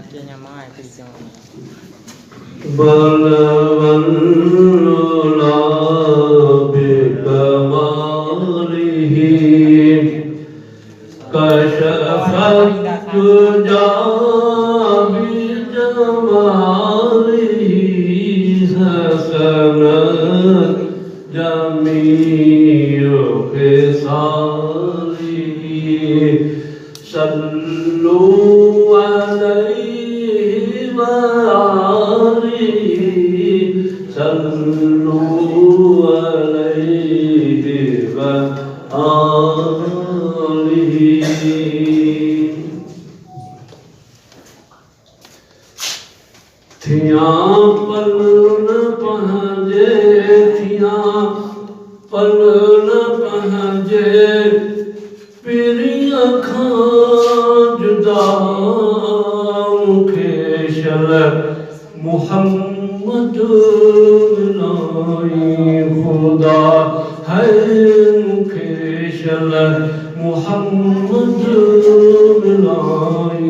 Akhirnya mai pisang. Balawalla bikamalihi kashafat tuja bijamalihi hasanat jami'u khisalihi sallu alaihi wa alihi sallu alaihi wa alihi. थियां पल न पहुँचे थियां पल न पहुँचे पेरी अखां जुदा मुखे शल मुहम्मद मिलाई खुदा है मुखे शल मुहम्मद मिलाई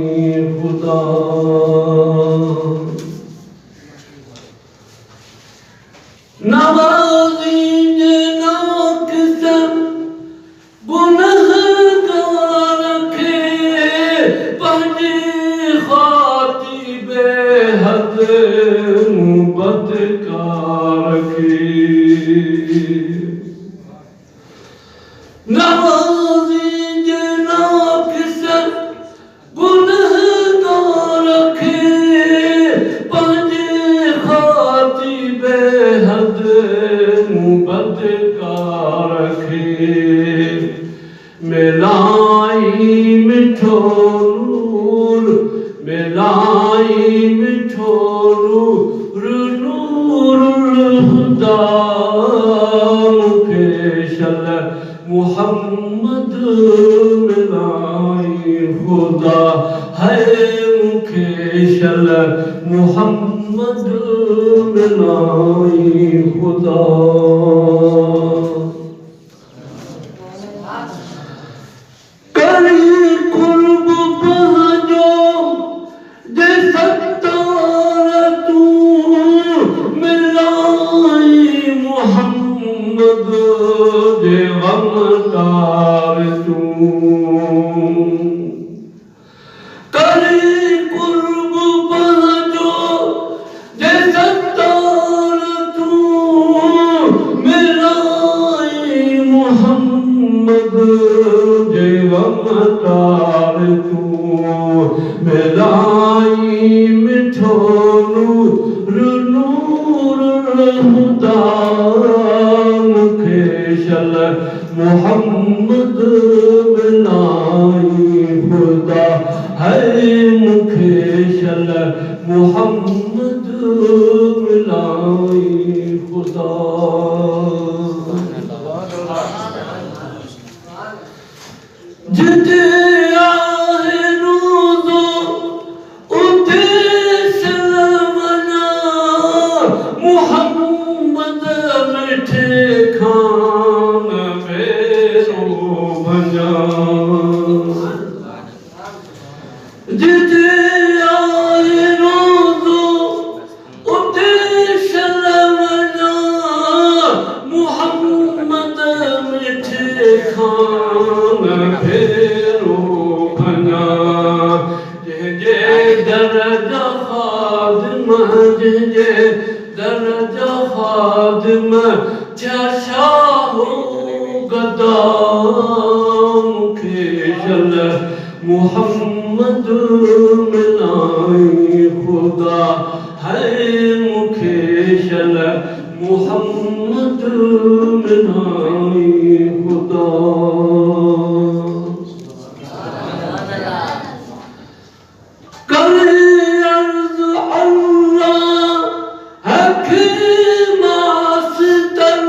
खुदा. नवाज़ी जनाक सब गुनहगार खे पंहिंजी ख़ातिबे हद बदकार खे नवाज़ी जनाक सब गुनहगार खे पंहिंजी ख़ातिबे हद बदकार खे मिलाई मिठो नूर मिलाई मिठो नूर नूर खुदा मुखे शल मुहम्मद मिलाई खुदा है मुखे शल मुहम्मद मिलाई खुदा. करी कुर्ब पहुँचो जे सत्तार तू मिलाई मुहम्मद जे गमकार तू करी कुर्ब पहुँचो जे सत्तार तू मिलाई मुहम्मद जे गमकार तू मिलाई मिठो नूर नूर खुदा मुखे शल मुहम्मद मिलाई खुदा है मुखे शल मुहम्मद मिलाई खुदा. जिते आहे रोज़ो उते सलमना मुहम्मद मिठे खान मेरो भञा जिते आहे रोज़ो उते सलमना मुहम्मद मिठे खान भेरो भञा जंहिंजे दरजा ख़ादिम जंहिंजे दरजा ख़ादिम थिया शाहो गदा मुखे शल मुहम्मद मिलाई खुदा है मुखे शल मुहम्मद मिलाई खुदा. करे अर्ज़ अल्लाह हक़ मास्तर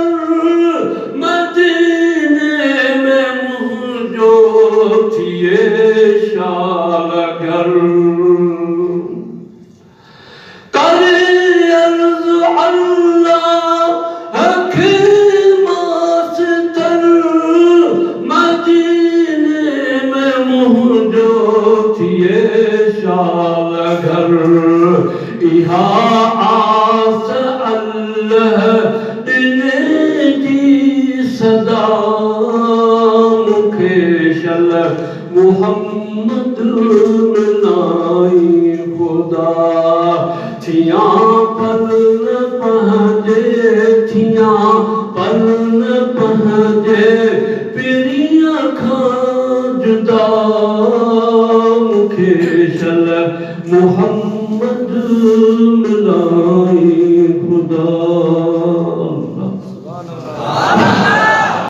मदीने में मुंहिंजो थिए शालगर करे अर्ज़ अल्लाह हक़ मास्तर मदीने में मुंहिंजो थिए शालगर घर इहा आस अल्लाह दिने जी सदा मुखे शल मुहम्मद मिलाई खुदा थियां